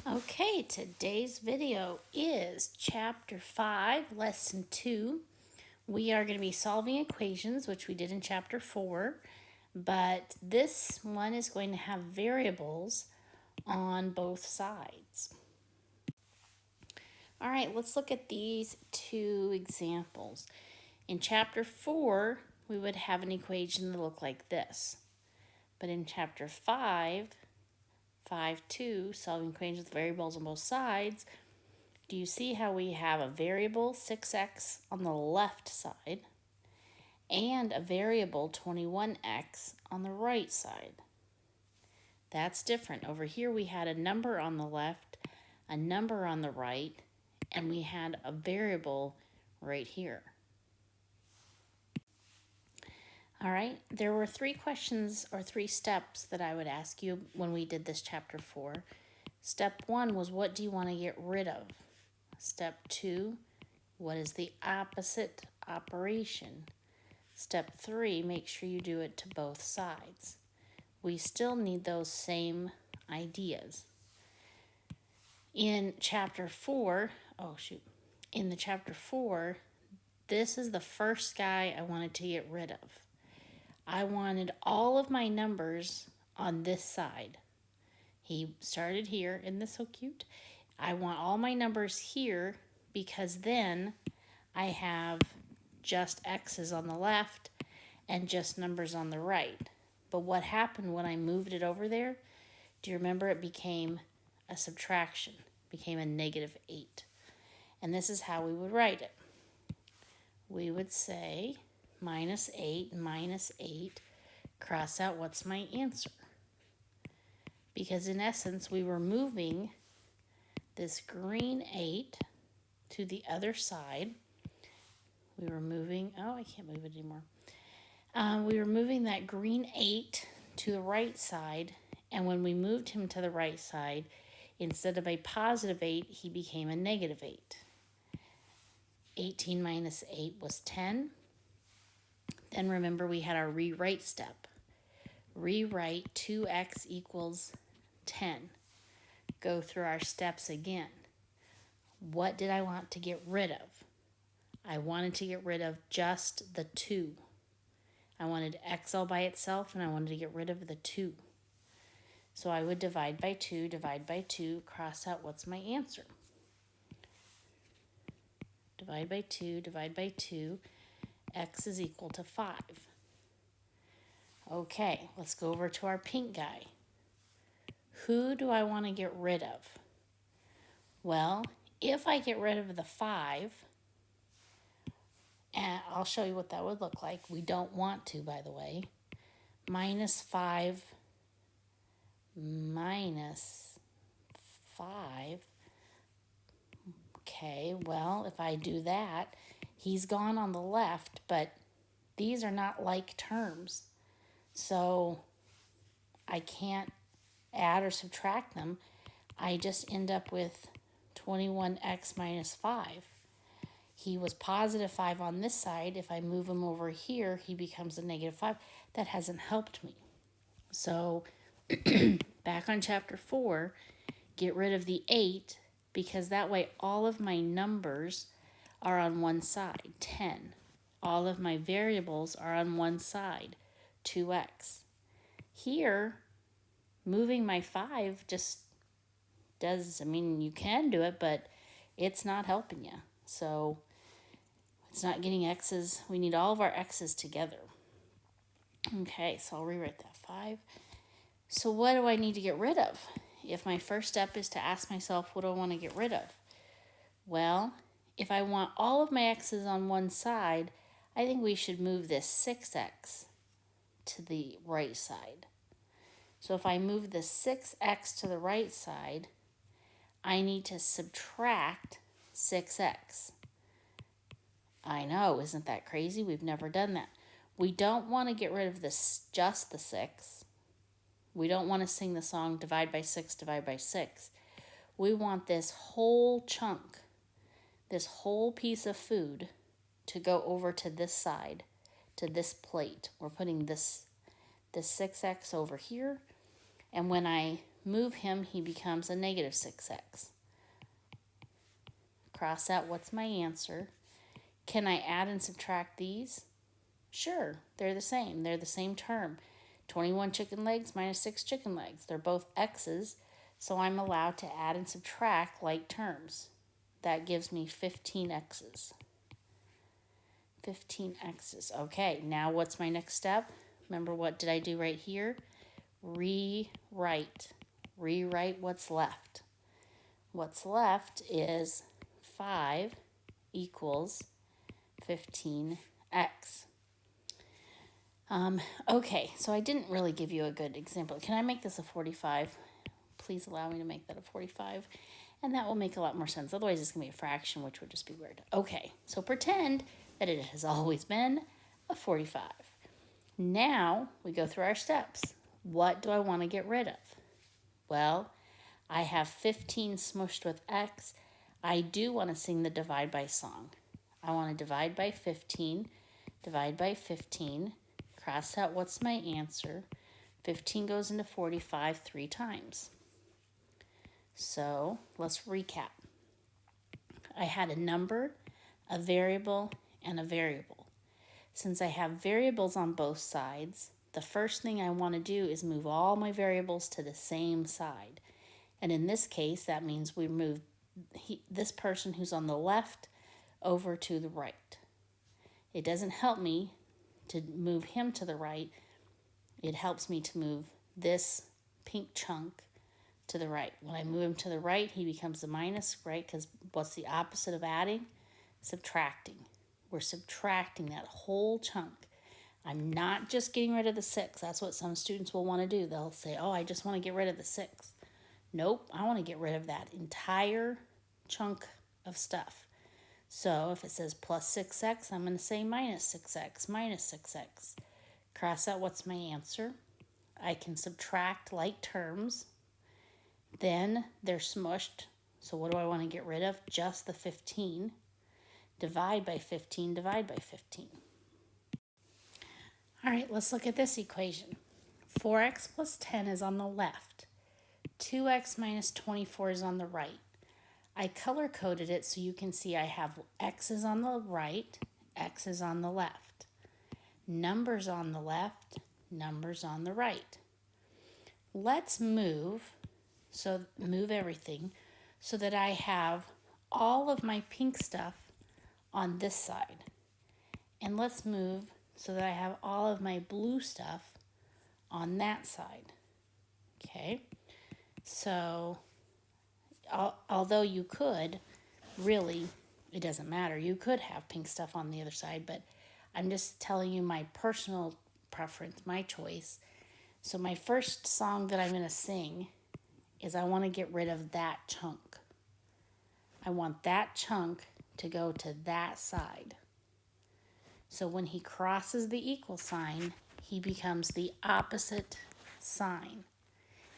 Okay, today's video is Chapter 5, Lesson 2. We are going to be solving equations, which we did in Chapter 4, but this one is going to have variables on both sides. All right, let's look at these two examples. In Chapter 4, we would have an equation that looked like this. But in Chapter 5, 5.2, solving equations with variables on both sides, do you see how we have a variable 6x on the left side and a variable 21x on the right side? That's different. Over here we had a number on the left, a number on the right, and we had a variable right here. All right, there were three questions or three steps that I would ask you when we did this Chapter 4. Step 1 was, what do you want to get rid of? Step 2, what is the opposite operation? Step 3, make sure you do it to both sides. We still need those same ideas. In Chapter 4, in the Chapter 4, this is the first guy I wanted to get rid of. I wanted all of my numbers on this side. He started here, isn't this so cute? I want all my numbers here because then I have just x's on the left and just numbers on the right. But what happened when I moved it over there? Do you remember it became a subtraction, became a -8. And this is how we would write it. We would say -8, cross out what's my answer. Because in essence, we were moving this green 8 to the other side. We were moving, I can't move it anymore. We were moving that green 8 to the right side, and when we moved him to the right side, instead of a +8, he became a -8. 18 minus 8 was 10. Then remember we had our rewrite step. Rewrite 2x equals 10. Go through our steps again. What did I want to get rid of? I wanted to get rid of just the 2. I wanted x all by itself, and I wanted to get rid of the 2. So I would divide by 2, cross out what's my answer. Divide by 2, x is equal to 5. Okay, let's go over to our pink guy. Who do I want to get rid of? Well, if I get rid of the 5, and I'll show you what that would look like. We don't want to, by the way. -5 minus 5. Okay, well, if I do that, he's gone on the left, but these are not like terms. So I can't add or subtract them. I just end up with 21x minus 5. He was +5 on this side. If I move him over here, he becomes a -5. That hasn't helped me. So back on Chapter 4, get rid of the 8, because that way all of my numbers are on one side, 10. All of my variables are on one side, 2x. Here, moving my 5 just does, you can do it, but it's not helping you. So it's not getting x's. We need all of our x's together. Okay, so I'll rewrite that 5. So what do I need to get rid of? If my first step is to ask myself, what do I want to get rid of? Well, if I want all of my x's on one side, I think we should move this 6x to the right side. So if I move the 6x to the right side, I need to subtract 6x. I know, isn't that crazy? We've never done that. We don't want to get rid of this, just the 6. We don't want to sing the song divide by 6, divide by 6. We want this whole chunk, this whole piece of food to go over to this side, to this plate. We're putting this 6x over here. And when I move him, he becomes a negative 6x. Cross out what's my answer. Can I add and subtract these? Sure, they're the same. They're the same term. 21 chicken legs minus 6 chicken legs. They're both x's, so I'm allowed to add and subtract like terms. That gives me 15 x's. 15 x's. Okay, now what's my next step? Remember, what did I do right here? Rewrite. Rewrite what's left. What's left is 5 equals 15x. Okay, so I didn't really give you a good example. Can I make this a 45? Please allow me to make that a 45. And that will make a lot more sense. Otherwise, it's going to be a fraction, which would just be weird. Okay, so pretend that it has always been a 45. Now, we go through our steps. What do I want to get rid of? Well, I have 15 smushed with x. I do want to sing the divide by song. I want to divide by 15, divide by 15, cross out what's my answer. 15 goes into 45 3 times. So let's recap. I had a number, a variable, and a variable. Since I have variables on both sides, the first thing I want to do is move all my variables to the same side. And in this case, that means we move this person who's on the left over to the right. It doesn't help me to move him to the right. It helps me to move this pink chunk to the right. When I move him to the right, he becomes a minus, right? Because what's the opposite of adding? Subtracting. We're subtracting that whole chunk. I'm not just getting rid of the 6. That's what some students will want to do. They'll say, oh, I just want to get rid of the 6. Nope, I want to get rid of that entire chunk of stuff. So if it says plus 6x, I'm going to say minus 6x, minus 6x. Cross out what's my answer. I can subtract like terms. Then they're smushed. So what do I want to get rid of? Just the 15. Divide by 15, divide by 15. All right, let's look at this equation. 4x plus 10 is on the left. 2x minus 24 is on the right. I color-coded it so you can see I have x's on the right, x's on the left. Numbers on the left, numbers on the right. Let's move everything so that I have all of my pink stuff on this side. And let's move so that I have all of my blue stuff on that side. Okay, so although you could, really, it doesn't matter. You could have pink stuff on the other side, but I'm just telling you my personal preference, my choice. So my first song that I'm going to sing is I want to get rid of that chunk. I want that chunk to go to that side. So when he crosses the equal sign, he becomes the opposite sign.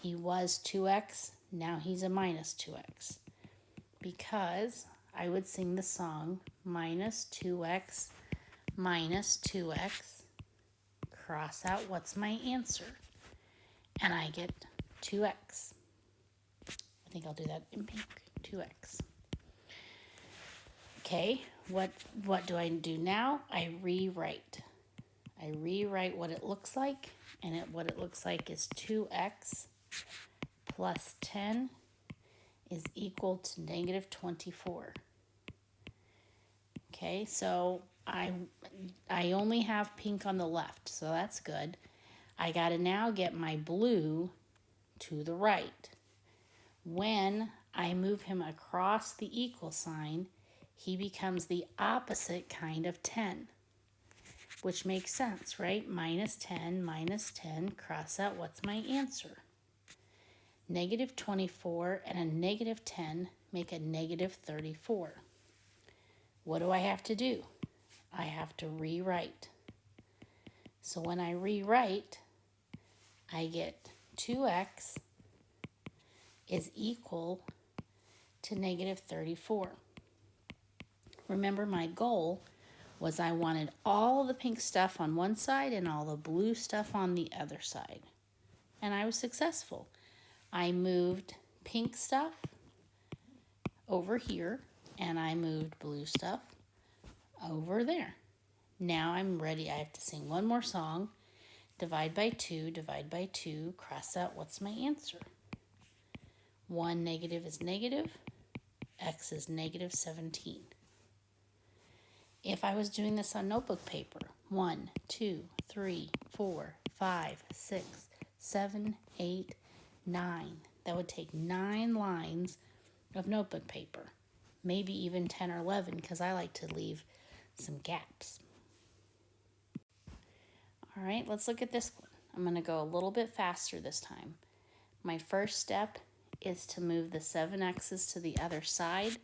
He was 2x, now he's a minus 2x. Because I would sing the song minus 2x, cross out what's my answer, and I get 2x. I think I'll do that in pink, 2x. Okay, what do I do now? I rewrite. I rewrite what it looks like, and what it looks like is 2x plus 10 is equal to negative 24. Okay, so I only have pink on the left, so that's good. I got to now get my blue to the right. When I move him across the equal sign, he becomes the opposite kind of 10, which makes sense, right? Minus 10, cross out what's my answer. Negative 24 and a negative 10 make a negative 34. What do I have to do? I have to rewrite. So when I rewrite, I get 2x is equal to negative 34. Remember, my goal was I wanted all the pink stuff on one side and all the blue stuff on the other side. And I was successful. I moved pink stuff over here, and I moved blue stuff over there. Now I'm ready. I have to sing one more song. Divide by 2, cross out what's my answer. 1 negative is negative, x is negative 17. If I was doing this on notebook paper, 1, 2, 3, 4, 5, 6, 7, 8, 9. That would take 9 lines of notebook paper. Maybe even 10 or 11 because I like to leave some gaps. All right, let's look at this one. I'm going to go a little bit faster this time. My first step is to move the 7x's to the other side,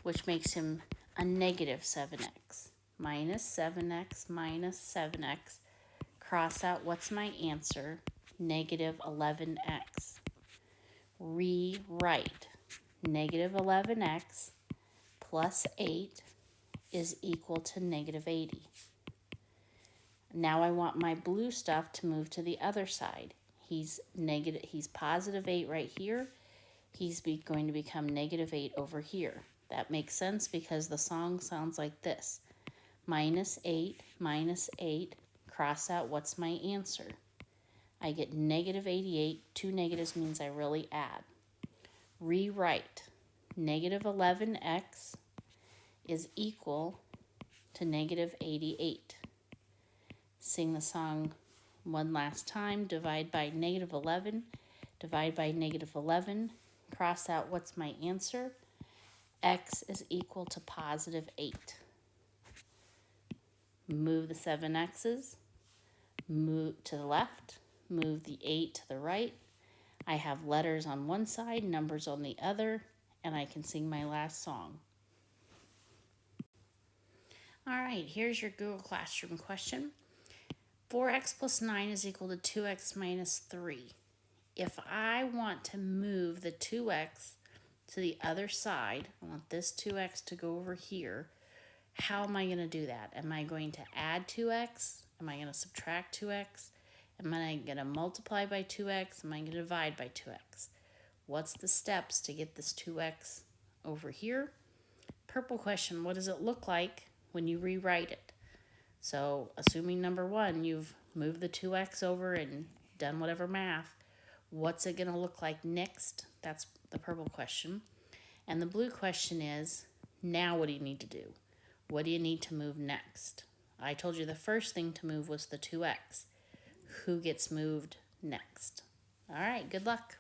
which makes him a negative 7x. Minus 7x minus 7x. Cross out what's my answer, negative 11x. Rewrite. Negative 11x plus 8 is equal to negative 80. Now I want my blue stuff to move to the other side. He's positive 8 right here. He's going to become negative 8 over here. That makes sense because the song sounds like this. Minus 8, cross out what's my answer. I get negative 88. 2 negatives means I really add. Rewrite. Negative 11x is equal to negative 88. Sing the song one last time. Divide by negative 11. Divide by negative 11. Cross out what's my answer. X is equal to positive 8. Move the 7x's. Move to the left. Move the 8 to the right. I have letters on one side, numbers on the other, and I can sing my last song. All right, here's your Google Classroom question. 4x plus 9 is equal to 2x minus 3. If I want to move the 2x to the other side, I want this 2x to go over here, how am I going to do that? Am I going to add 2x? Am I going to subtract 2x? Am I going to multiply by 2x? Am I going to divide by 2x? What's the steps to get this 2x over here? Purple question, what does it look like when you rewrite it? So assuming number 1, you've moved the 2x over and done whatever math, what's it going to look like next? That's the purple question. And the blue question is, now what do you need to do? What do you need to move next? I told you the first thing to move was the 2x. Who gets moved next? All right, good luck.